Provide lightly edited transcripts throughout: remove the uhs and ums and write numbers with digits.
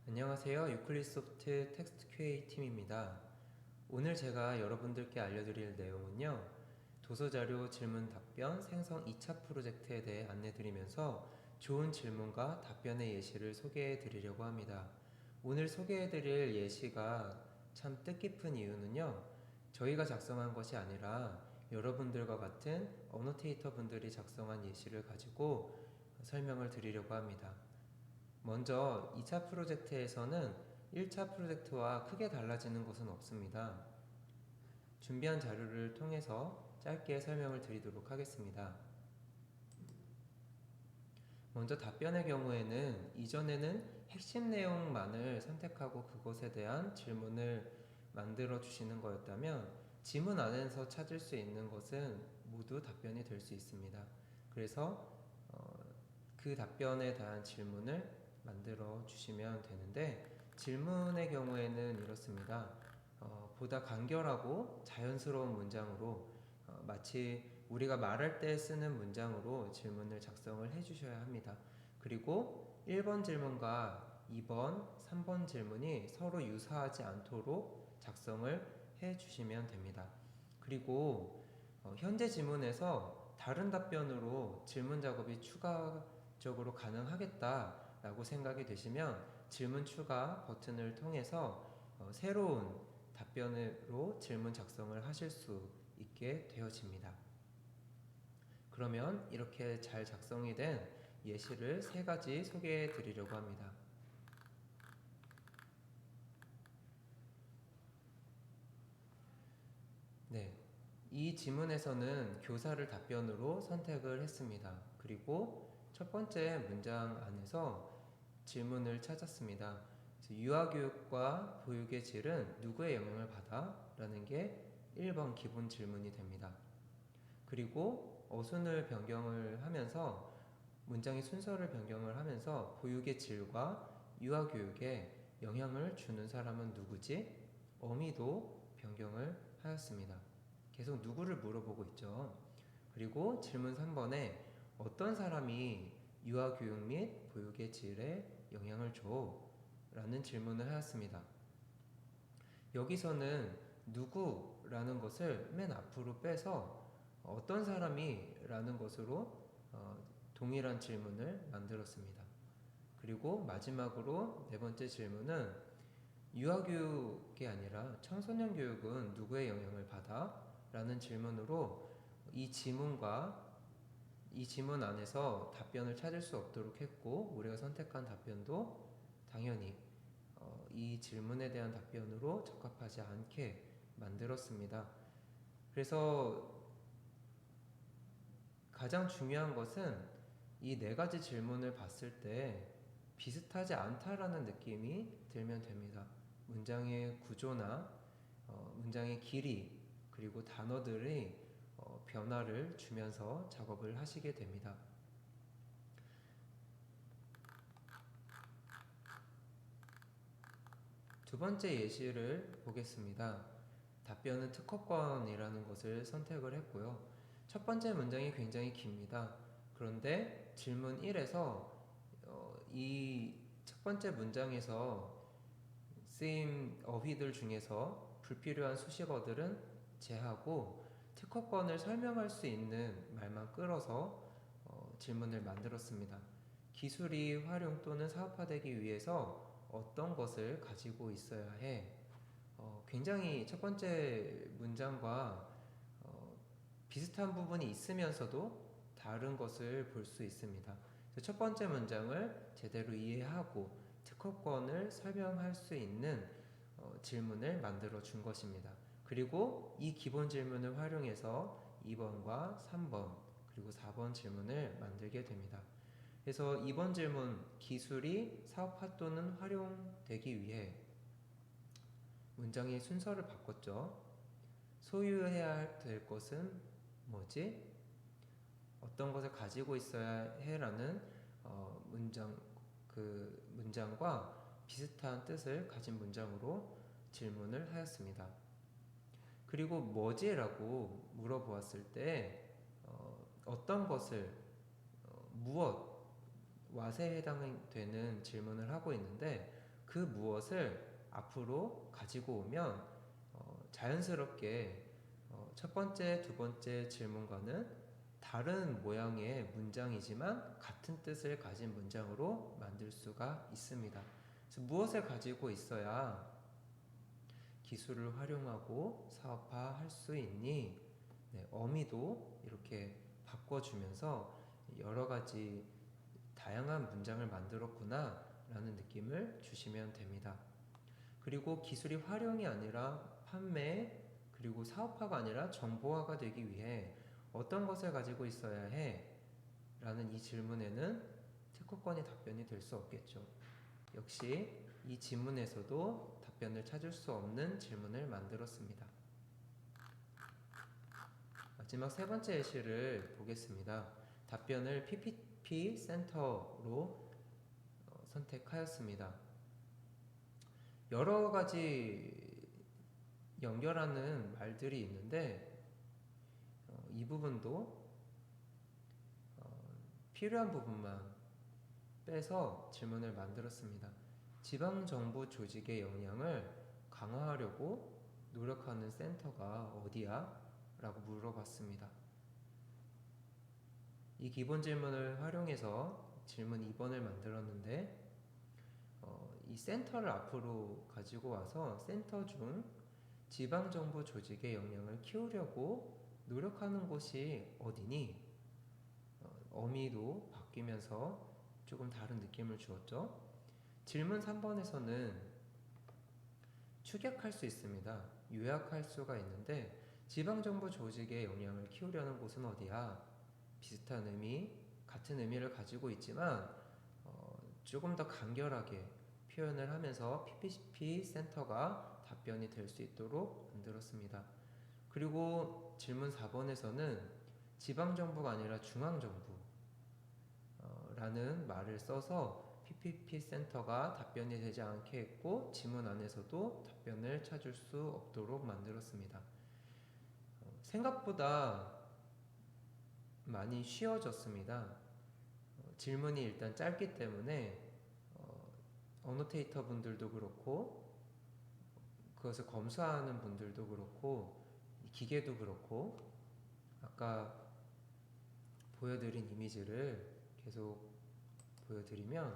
안녕하세요. 유클리소프트 텍스트 QA 팀입니다. 오늘 제가 여러분들께 알려드릴 내용은요. 도서자료 질문 답변 생성 2차 프로젝트에 대해 안내드리면서 좋은 질문과 답변의 예시를 소개해 드리려고 합니다. 오늘 소개해 드릴 예시가 참 뜻깊은 이유는요. 저희가 작성한 것이 아니라 여러분들과 같은 어노테이터 분들이 작성한 예시를 가지고 설명을 드리려고 합니다. 먼저 2차 프로젝트에서는 1차 프로젝트와 크게 달라지는 것은 없습니다. 준비한 자료를 통해서 짧게 설명을 드리도록 하겠습니다. 먼저 답변의 경우에는 이전에는 핵심 내용만을 선택하고 그것에 대한 질문을 만들어 주시는 거였다면 지문 안에서 찾을 수 있는 것은 모두 답변이 될 수 있습니다. 그래서 그 답변에 대한 질문을 만들어 주시면 되는데, 질문의 경우에는 이렇습니다. 보다 간결하고 자연스러운 문장으로 마치 우리가 말할 때 쓰는 문장으로 질문을 작성을 해 주셔야 합니다. 그리고 1번 질문과 2번, 3번 질문이 서로 유사하지 않도록 작성을 해 주시면 됩니다. 그리고 현재 지문에서 다른 답변으로 질문 작업이 추가적으로 가능하겠다라고 생각이 되시면 질문 추가 버튼을 통해서 새로운 답변으로 질문 작성을 하실 수 있게 되어집니다. 그러면 이렇게 잘 작성이 된 예시를 3가지 소개해 드리려고 합니다. 네, 이 지문에서는 교사를 답변으로 선택을 했습니다. 그리고 첫 번째 문장 안에서 질문을 찾았습니다. 유아교육과 보육의 질은 누구의 영향을 받아? 라는 게 1번 기본 질문이 됩니다. 그리고 어순을 변경을 하면서 문장의 순서를 변경을 하면서 보육의 질과 유아교육에 영향을 주는 사람은 누구지? 어미도 변경을 하였습니다. 계속 누구를 물어보고 있죠. 그리고 질문 3번에 어떤 사람이 유아교육 및 보육의 질에 영향을 줘? 라는 질문을 하였습니다. 여기서는 누구라는 것을 맨 앞으로 빼서 어떤 사람이 라는 것으로 동일한 질문을 만들었습니다. 그리고 마지막으로 4번째 질문은 유아교육이 아니라 청소년 교육은 누구의 영향을 받아? 라는 질문으로 이 지문 안에서 답변을 찾을 수 없도록 했고, 우리가 선택한 답변도 당연히 이 질문에 대한 답변으로 적합하지 않게 만들었습니다. 그래서 가장 중요한 것은 이 4가지 질문을 봤을 때 비슷하지 않다라는 느낌이 들면 됩니다. 문장의 구조나 문장의 길이, 그리고 단어들의 변화를 주면서 작업을 하시게 됩니다. 두 번째 예시를 보겠습니다. 답변은 특허권이라는 것을 선택을 했고요. 첫 번째 문장이 굉장히 깁니다. 그런데 질문 1에서 이 첫 번째 문장에서 쓰임 어휘들 중에서 불필요한 수식어들은 제하고 특허권을 설명할 수 있는 말만 끌어서 질문을 만들었습니다. 기술이 활용 또는 사업화되기 위해서 어떤 것을 가지고 있어야 해? 굉장히 첫 번째 문장과 비슷한 부분이 있으면서도 다른 것을 볼 수 있습니다. 첫 번째 문장을 제대로 이해하고 특허권을 설명할 수 있는 질문을 만들어 준 것입니다. 그리고 이 기본 질문을 활용해서 2번과 3번 그리고 4번 질문을 만들게 됩니다. 그래서 2번 질문, 기술이 사업화 또는 활용되기 위해 문장의 순서를 바꿨죠. 소유해야 될 것은 뭐지? 어떤 것을 가지고 있어야 해라는 문장과 비슷한 뜻을 가진 문장으로 질문을 하였습니다. 그리고 뭐지? 라고 물어보았을 때 어떤 것을 무엇 왓에 해당되는 질문을 하고 있는데, 그 무엇을 앞으로 가지고 오면 자연스럽게 첫 번째, 두 번째 질문과는 다른 모양의 문장이지만 같은 뜻을 가진 문장으로 만들 수가 있습니다. 그래서 무엇을 가지고 있어야 기술을 활용하고 사업화할 수 있니? 네, 어미도 이렇게 바꿔주면서 여러 가지 다양한 문장을 만들었구나 라는 느낌을 주시면 됩니다. 그리고 기술이 활용이 아니라 판매, 그리고 사업화가 아니라 정보화가 되기 위해 어떤 것을 가지고 있어야 해? 라는 이 질문에는 특허권이 답변이 될 수 없겠죠. 역시 이 지문에서도 답변을 찾을 수 없는 질문을 만들었습니다. 마지막 세 번째 예시를 보겠습니다. 답변을 PPP 센터로 선택하였습니다. 여러 가지 연결하는 말들이 있는데 이 부분도 필요한 부분만 빼서 질문을 만들었습니다. 지방정부 조직의 역량을 강화하려고 노력하는 센터가 어디야? 라고 물어봤습니다. 이 기본 질문을 활용해서 질문 2번을 만들었는데 이 센터를 앞으로 가지고 와서 센터 중 지방정부 조직의 역량을 키우려고 노력하는 곳이 어디니? 어미도 바뀌면서 조금 다른 느낌을 주었죠. 질문 3번에서는 추격할 수 있습니다. 요약할 수가 있는데 지방정부 조직의 역량을 키우려는 곳은 어디야? 비슷한 의미, 같은 의미를 가지고 있지만 조금 더 간결하게 표현을 하면서 PPP 센터가 답변이 될 수 있도록 만들었습니다. 그리고 질문 4번에서는 지방정부가 아니라 중앙정부라는 말을 써서 PPP 센터가 답변이 되지 않게 했고 지문 안에서도 답변을 찾을 수 없도록 만들었습니다. 생각보다 많이 쉬워졌습니다. 질문이 일단 짧기 때문에 어노테이터 분들도 그렇고 그것을 검수하는 분들도 그렇고 기계도 그렇고 아까 보여드린 이미지를 계속 보여드리면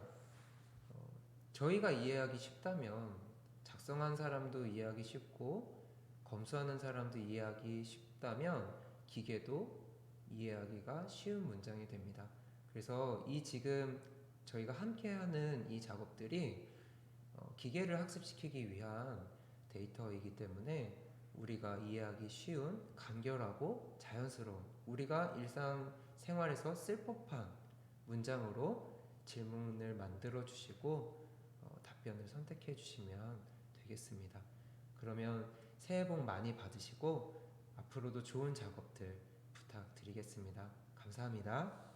저희가 이해하기 쉽다면 작성한 사람도 이해하기 쉽고 검수하는 사람도 이해하기 쉽다면 기계도 이해하기가 쉬운 문장이 됩니다. 그래서 이 지금 저희가 함께하는 이 작업들이 기계를 학습시키기 위한 데이터이기 때문에 우리가 이해하기 쉬운 간결하고 자연스러운 우리가 일상생활에서 쓸 법한 문장으로 질문을 만들어 주시고 답변을 선택해 주시면 되겠습니다. 그러면 새해 복 많이 받으시고 앞으로도 좋은 작업들 부탁드리겠습니다. 감사합니다.